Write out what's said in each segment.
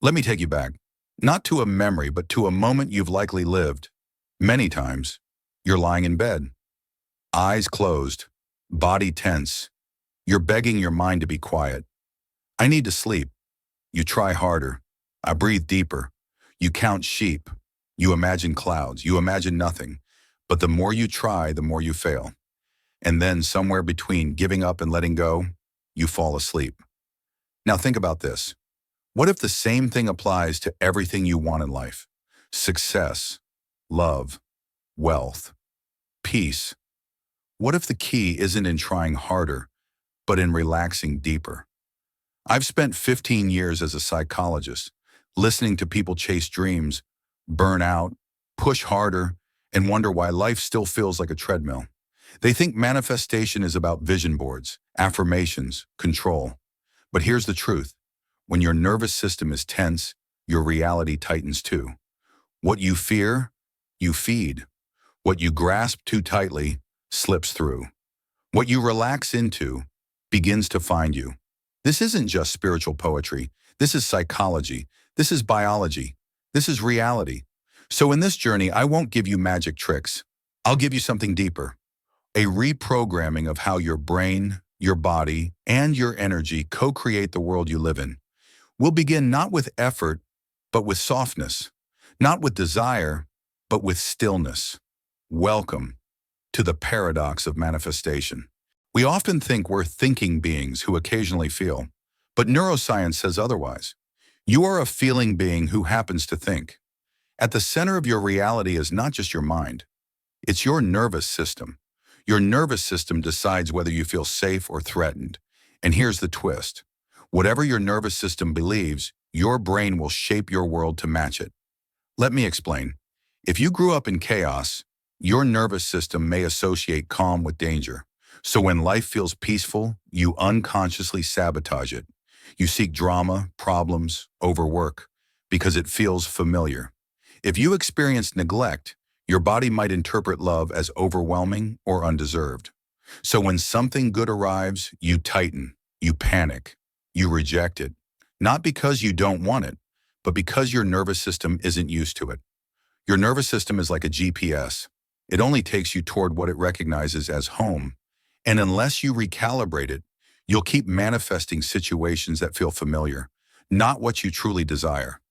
Let me take you back, not to a memory, but to a moment you've likely lived. Many times, you're lying in bed, eyes closed, body tense. You're begging your mind to be quiet. I need to sleep. You try harder. I breathe deeper. You count sheep. You imagine clouds. You imagine nothing. But the more you try, the more you fail. And then somewhere between giving up and letting go, you fall asleep. Now think about this. What if the same thing applies to everything you want in life? Success, love, wealth, peace. What if the key isn't in trying harder, but in relaxing deeper? I've spent 15 years as a psychologist, listening to people chase dreams, burn out, push harder, and wonder why life still feels like a treadmill. They think manifestation is about vision boards, affirmations, control. But here's the truth. When your nervous system is tense, your reality tightens too. What you fear, you feed. What you grasp too tightly slips through. What you relax into begins to find you. This isn't just spiritual poetry. This is psychology. This is biology. This is reality. So in this journey, I won't give you magic tricks. I'll give you something deeper. A reprogramming of how your brain, your body, and your energy co-create the world you live in. We'll begin not with effort, but with softness. Not with desire, but with stillness. Welcome to the paradox of manifestation. We often think we're thinking beings who occasionally feel, but neuroscience says otherwise. You are a feeling being who happens to think. At the center of your reality is not just your mind. It's your nervous system. Your nervous system decides whether you feel safe or threatened. And here's the twist. Whatever your nervous system believes, your brain will shape your world to match it. Let me explain. If you grew up in chaos, your nervous system may associate calm with danger. So when life feels peaceful, you unconsciously sabotage it. You seek drama, problems, overwork, because it feels familiar. If you experience neglect, your body might interpret love as overwhelming or undeserved. So when something good arrives, you tighten, you panic, you reject it. Not because you don't want it, but because your nervous system isn't used to it. Your nervous system is like a GPS. It only takes you toward what it recognizes as home. And unless you recalibrate it, you'll keep manifesting situations that feel familiar, not what you truly desire.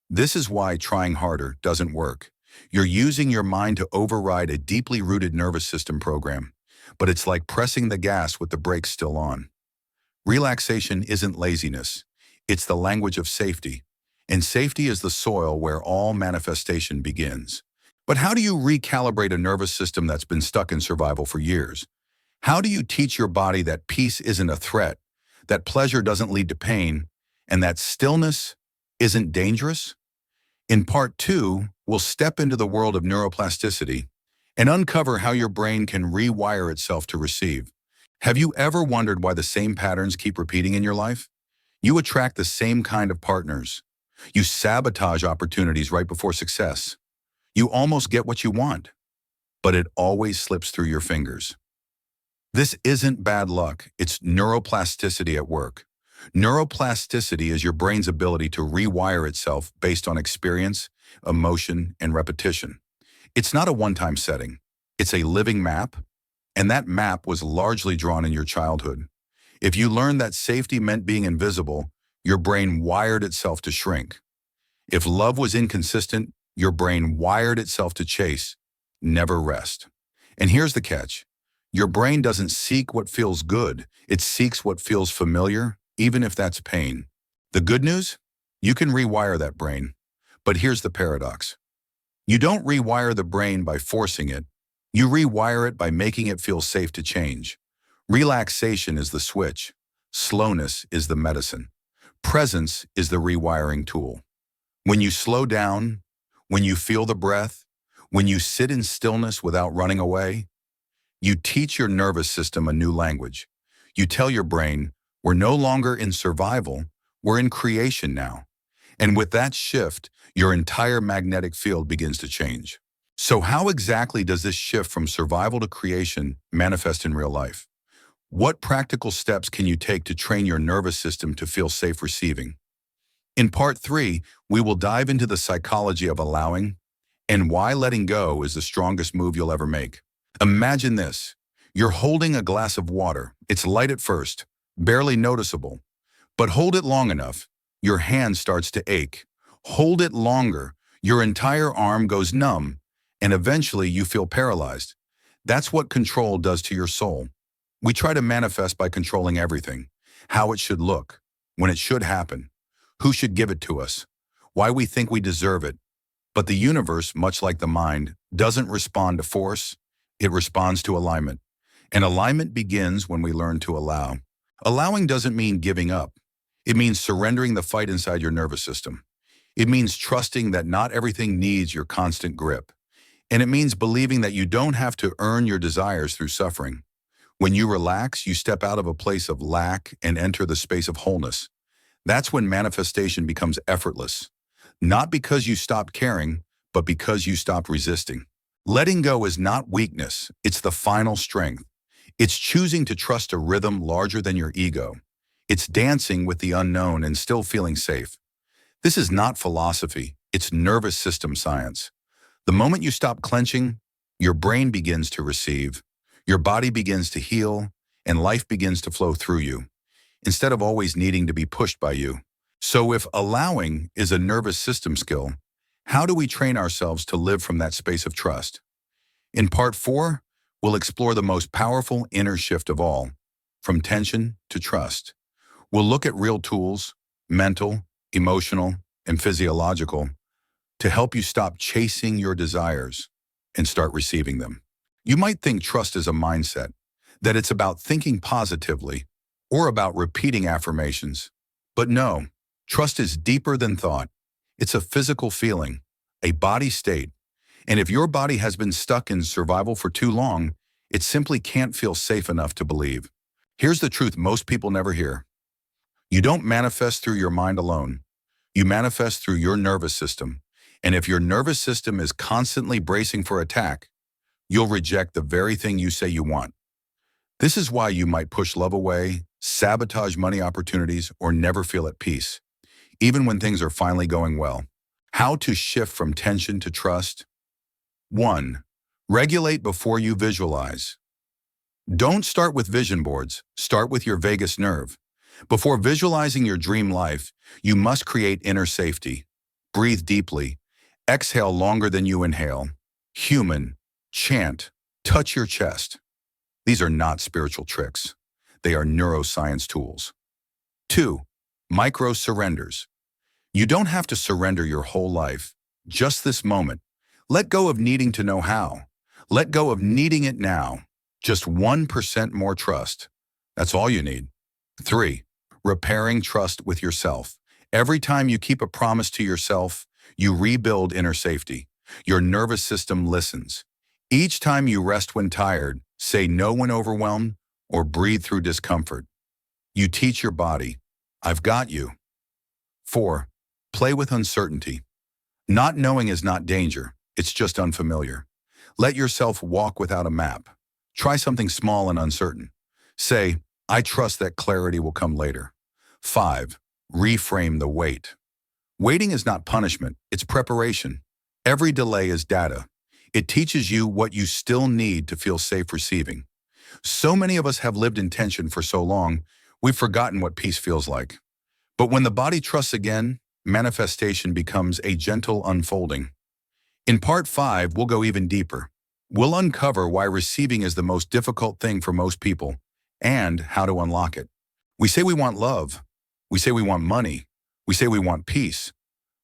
This is why trying harder doesn't work. You're using your mind to override a deeply rooted nervous system program, but it's like pressing the gas with the brakes still on. Relaxation isn't laziness. It's the language of safety. And safety is the soil where all manifestation begins. But how do you recalibrate a nervous system that's been stuck in survival for years? How do you teach your body that peace isn't a threat, that pleasure doesn't lead to pain, and that stillness isn't dangerous? In part 2, we'll step into the world of neuroplasticity and uncover how your brain can rewire itself to receive. Have you ever wondered why the same patterns keep repeating in your life? You attract the same kind of partners. You sabotage opportunities right before success. You almost get what you want, but it always slips through your fingers. This isn't bad luck, it's neuroplasticity at work. Neuroplasticity is your brain's ability to rewire itself based on experience, emotion, and repetition. It's not a one-time setting. It's a living map, and that map was largely drawn in your childhood. If you learned that safety meant being invisible, your brain wired itself to shrink. If love was inconsistent, your brain wired itself to chase, never rest. And here's the catch. Your brain doesn't seek what feels good. It seeks what feels familiar, even if that's pain. The good news? You can rewire that brain. But here's the paradox. You don't rewire the brain by forcing it. You rewire it by making it feel safe to change. Relaxation is the switch. Slowness is the medicine. Presence is the rewiring tool. When you slow down, when you feel the breath, when you sit in stillness without running away, you teach your nervous system a new language. You tell your brain, we're no longer in survival, we're in creation now. And with that shift, your entire magnetic field begins to change. So how exactly does this shift from survival to creation manifest in real life? What practical steps can you take to train your nervous system to feel safe receiving? In part 3, we will dive into the psychology of allowing and why letting go is the strongest move you'll ever make. Imagine this. You're holding a glass of water. It's light at first, barely noticeable. But hold it long enough, your hand starts to ache. Hold it longer, your entire arm goes numb, and eventually you feel paralyzed. That's what control does to your soul. We try to manifest by controlling everything. How it should look, when it should happen, who should give it to us, why we think we deserve it. But the universe, much like the mind, doesn't respond to force, it responds to alignment. And alignment begins when we learn to allow. Allowing doesn't mean giving up. It means surrendering the fight inside your nervous system. It means trusting that not everything needs your constant grip. And it means believing that you don't have to earn your desires through suffering. When you relax, you step out of a place of lack and enter the space of wholeness. That's when manifestation becomes effortless. Not because you stopped caring, but because you stopped resisting. Letting go is not weakness, it's the final strength. It's choosing to trust a rhythm larger than your ego. It's dancing with the unknown and still feeling safe. This is not philosophy, it's nervous system science. The moment you stop clenching, your brain begins to receive, your body begins to heal, and life begins to flow through you, instead of always needing to be pushed by you. So if allowing is a nervous system skill, how do we train ourselves to live from that space of trust? In part 4, we'll explore the most powerful inner shift of all, from tension to trust. We'll look at real tools, mental, emotional, and physiological, to help you stop chasing your desires and start receiving them. You might think trust is a mindset, that it's about thinking positively or about repeating affirmations. But no, trust is deeper than thought. It's a physical feeling, a body state. And if your body has been stuck in survival for too long, it simply can't feel safe enough to believe. Here's the truth most people never hear. You don't manifest through your mind alone. You manifest through your nervous system. And if your nervous system is constantly bracing for attack, you'll reject the very thing you say you want. This is why you might push love away, sabotage money opportunities, or never feel at peace, even when things are finally going well. How to shift from tension to trust? 1. Regulate before you visualize. Don't start with vision boards, start with your vagus nerve. Before visualizing your dream life, you must create inner safety. Breathe deeply. Exhale longer than you inhale. Human. Chant. Touch your chest. These are not spiritual tricks. They are neuroscience tools. 2. Micro surrenders. You don't have to surrender your whole life. Just this moment. Let go of needing to know how. Let go of needing it now. Just 1% more trust. That's all you need. 3. Repairing trust with yourself. Every time you keep a promise to yourself, you rebuild inner safety. Your nervous system listens. Each time you rest when tired, say no when overwhelmed, or breathe through discomfort. You teach your body, I've got you. 4. Play with uncertainty. Not knowing is not danger, it's just unfamiliar. Let yourself walk without a map. Try something small and uncertain. Say, I trust that clarity will come later. 5. Reframe the wait. Waiting is not punishment, it's preparation. Every delay is data. It teaches you what you still need to feel safe receiving. So many of us have lived in tension for so long, we've forgotten what peace feels like. But when the body trusts again, manifestation becomes a gentle unfolding. In part 5, we'll go even deeper. We'll uncover why receiving is the most difficult thing for most people and how to unlock it. We say we want love. We say we want money. We say we want peace.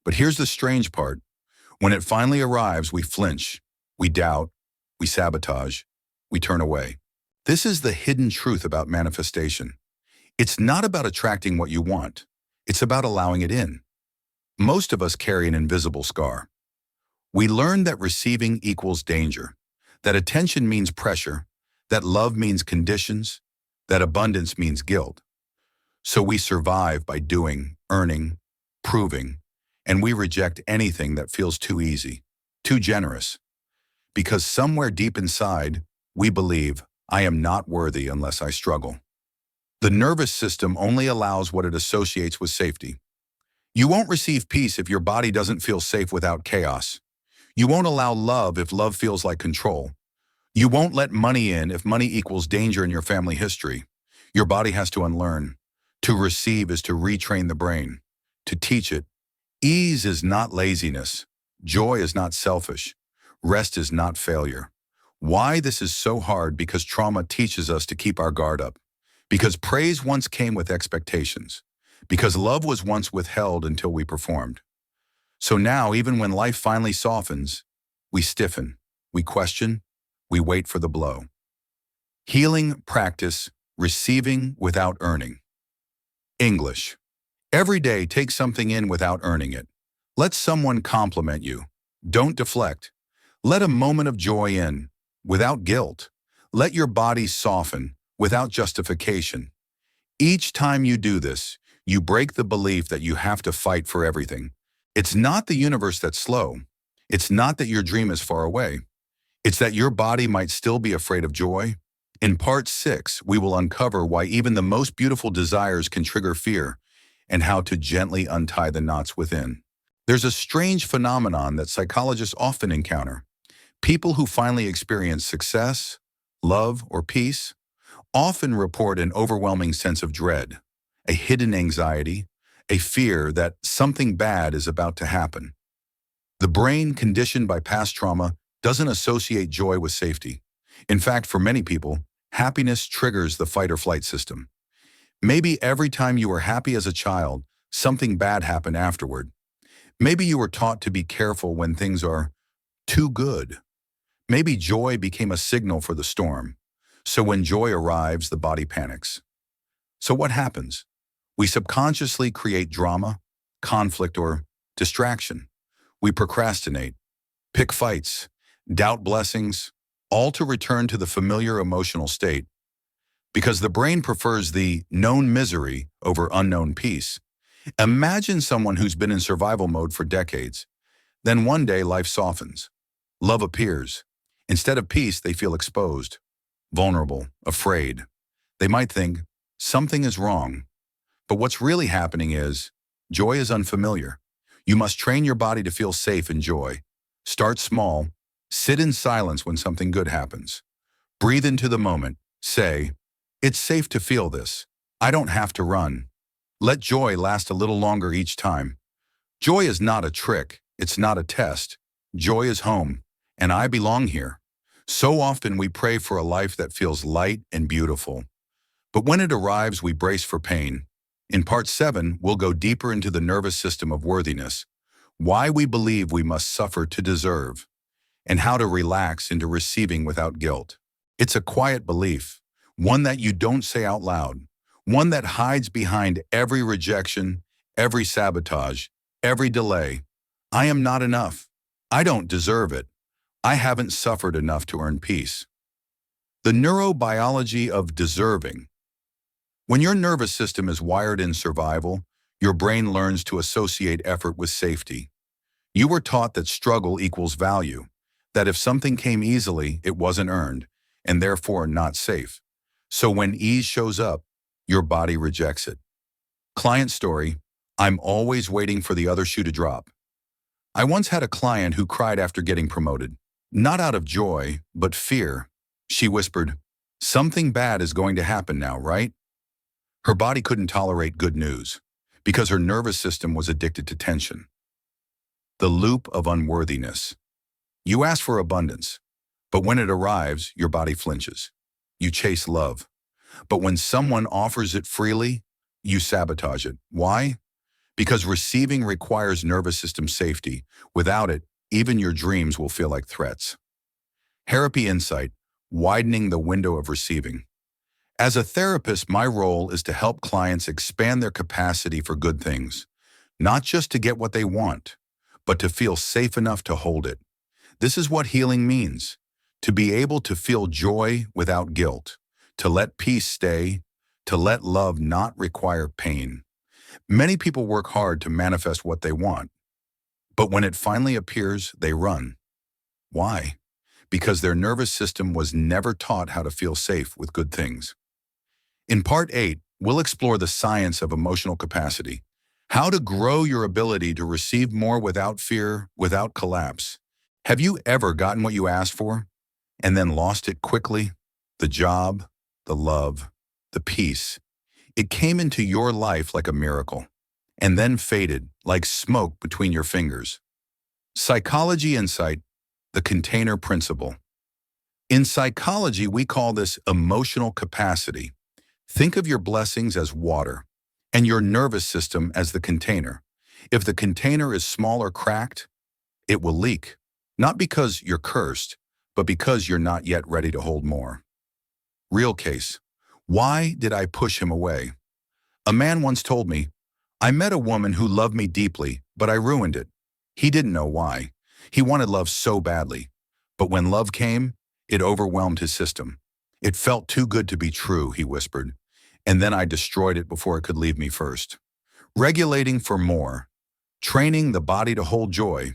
But here's the strange part. When it finally arrives, we flinch. We doubt. We sabotage. We turn away. This is the hidden truth about manifestation. It's not about attracting what you want. It's about allowing it in. Most of us carry an invisible scar. We learn that receiving equals danger, that attention means pressure, that love means conditions, that abundance means guilt. So we survive by doing, earning, proving, and we reject anything that feels too easy, too generous. Because somewhere deep inside, we believe, I am not worthy unless I struggle. The nervous system only allows what it associates with safety. You won't receive peace if your body doesn't feel safe without chaos. You won't allow love if love feels like control. You won't let money in if money equals danger in your family history. Your body has to unlearn. To receive is to retrain the brain, to teach it. Ease is not laziness. Joy is not selfish. Rest is not failure. Why this is so hard? Because trauma teaches us to keep our guard up. Because praise once came with expectations. Because love was once withheld until we performed. So now, even when life finally softens, we stiffen, we question, we wait for the blow. Healing practice, receiving without earning. English. Every day, take something in without earning it. Let someone compliment you. Don't deflect. Let a moment of joy in, without guilt. Let your body soften, without justification. Each time you do this, you break the belief that you have to fight for everything. It's not the universe that's slow. It's not that your dream is far away. It's that your body might still be afraid of joy. In part 6, we will uncover why even the most beautiful desires can trigger fear and how to gently untie the knots within. There's a strange phenomenon that psychologists often encounter. People who finally experience success, love, or peace often report an overwhelming sense of dread, a hidden anxiety, a fear that something bad is about to happen. The brain, conditioned by past trauma, doesn't associate joy with safety. In fact, for many people, happiness triggers the fight or flight system. Maybe every time you were happy as a child, something bad happened afterward. Maybe you were taught to be careful when things are too good. Maybe joy became a signal for the storm. So when joy arrives, the body panics. So what happens? We subconsciously create drama, conflict, or distraction. We procrastinate, pick fights, doubt blessings, all to return to the familiar emotional state. Because the brain prefers the known misery over unknown peace. Imagine someone who's been in survival mode for decades. Then one day life softens. Love appears. Instead of peace, they feel exposed, vulnerable, afraid. They might think, something is wrong. But what's really happening is, joy is unfamiliar. You must train your body to feel safe in joy. Start small. Sit in silence when something good happens. Breathe into the moment. Say, it's safe to feel this. I don't have to run. Let joy last a little longer each time. Joy is not a trick. It's not a test. Joy is home, and I belong here. So often we pray for a life that feels light and beautiful. But when it arrives, we brace for pain. In part 7, we'll go deeper into the nervous system of worthiness, why we believe we must suffer to deserve, and how to relax into receiving without guilt. It's a quiet belief, one that you don't say out loud, one that hides behind every rejection, every sabotage, every delay. I am not enough. I don't deserve it. I haven't suffered enough to earn peace. The neurobiology of deserving. When your nervous system is wired in survival, your brain learns to associate effort with safety. You were taught that struggle equals value, that if something came easily, it wasn't earned, and therefore not safe. So when ease shows up, your body rejects it. Client story, I'm always waiting for the other shoe to drop. I once had a client who cried after getting promoted. Not out of joy, but fear. She whispered, something bad is going to happen now, right? Her body couldn't tolerate good news because her nervous system was addicted to tension. The loop of unworthiness. You ask for abundance, but when it arrives, your body flinches. You chase love, but when someone offers it freely, you sabotage it. Why? Because receiving requires nervous system safety. Without it, even your dreams will feel like threats. Therapy insight, widening the window of receiving. As a therapist, my role is to help clients expand their capacity for good things, not just to get what they want, but to feel safe enough to hold it. This is what healing means, to be able to feel joy without guilt, to let peace stay, to let love not require pain. Many people work hard to manifest what they want, but when it finally appears, they run. Why? Because their nervous system was never taught how to feel safe with good things. In part 8, we'll explore the science of emotional capacity, How to grow your ability to receive more without fear, without collapse. Have you ever gotten what you asked for and then lost it quickly? The job, the love, the peace. It came into your life like a miracle and then faded like smoke between your fingers. Psychology insight, the container principle. In psychology, we call this emotional capacity. Think of your blessings as water and your nervous system as the container. If the container is small or cracked, it will leak, not because you're cursed, but because you're not yet ready to hold more. Real case. Why did I push him away? A man once told me, I met a woman who loved me deeply, but I ruined it. He didn't know why. He wanted love so badly. But when love came, it overwhelmed his system. It felt too good to be true, he whispered. And then I destroyed it before it could leave me first. Regulating for more. Training the body to hold joy.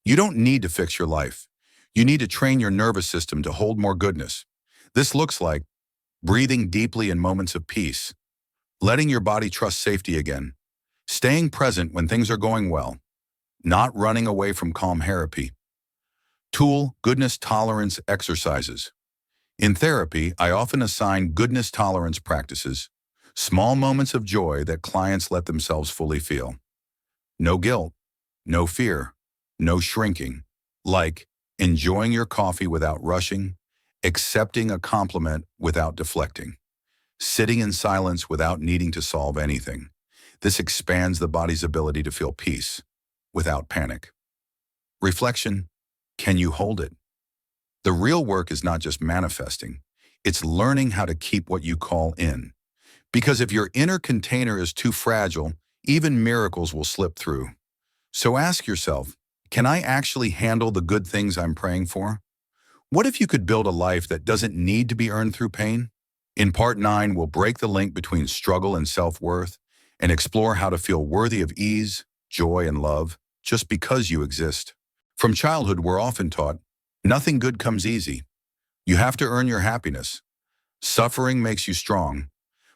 You don't need to fix your life. You need to train your nervous system to hold more goodness. This looks like breathing deeply in moments of peace, letting your body trust safety again, staying present when things are going well, not running away from calm therapy. Tool, goodness tolerance exercises. In therapy, I often assign goodness tolerance practices, small moments of joy that clients let themselves fully feel. No guilt, no fear, no shrinking, like enjoying your coffee without rushing, accepting a compliment without deflecting, sitting in silence without needing to solve anything. This expands the body's ability to feel peace without panic. Reflection, can you hold it? The real work is not just manifesting, it's learning how to keep what you call in. Because if your inner container is too fragile, even miracles will slip through. So ask yourself, can I actually handle the good things I'm praying for? What if you could build a life that doesn't need to be earned through pain? In Part 9, we'll break the link between struggle and self-worth and explore how to feel worthy of ease, joy, and love just because you exist. From childhood, we're often taught, nothing good comes easy. You have to earn your happiness. Suffering makes you strong.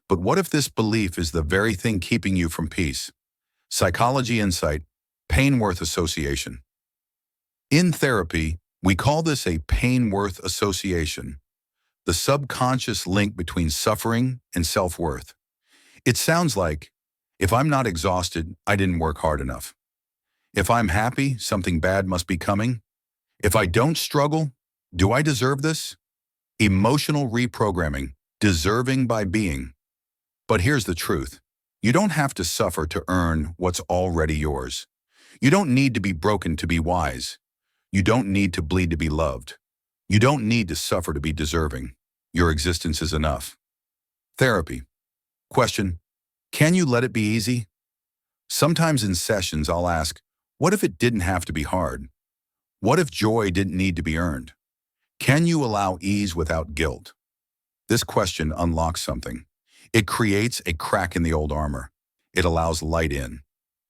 But what if this belief is the very thing keeping you from peace? Psychology insight, pain-worth association. In therapy, we call this a pain-worth association, the subconscious link between suffering and self-worth. It sounds like, if I'm not exhausted, I didn't work hard enough. If I'm happy, something bad must be coming. If I don't struggle, do I deserve this? Emotional reprogramming, deserving by being. But here's the truth. You don't have to suffer to earn what's already yours. You don't need to be broken to be wise. You don't need to bleed to be loved. You don't need to suffer to be deserving. Your existence is enough. Therapy. Question, can you let it be easy? Sometimes in sessions I'll ask, what if it didn't have to be hard? What if joy didn't need to be earned? Can you allow ease without guilt? This question unlocks something. It creates a crack in the old armor. It allows light in.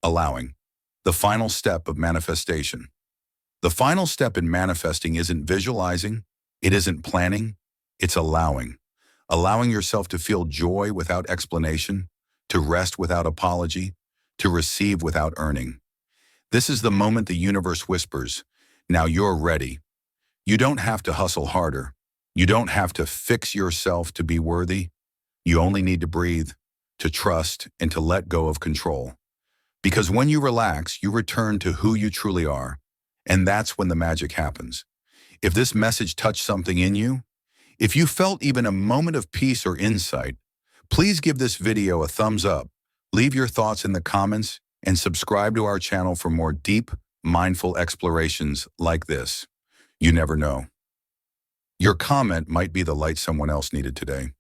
Allowing. The final step of manifestation. The final step in manifesting isn't visualizing, it isn't planning, it's allowing. Allowing yourself to feel joy without explanation, to rest without apology, to receive without earning. This is the moment the universe whispers, now you're ready. You don't have to hustle harder. You don't have to fix yourself to be worthy. You only need to breathe, to trust, and to let go of control. Because when you relax, you return to who you truly are. And that's when the magic happens. If this message touched something in you, if you felt even a moment of peace or insight, please give this video a thumbs up, leave your thoughts in the comments, and subscribe to our channel for more deep, mindful explorations like this. You never know. Your comment might be the light someone else needed today.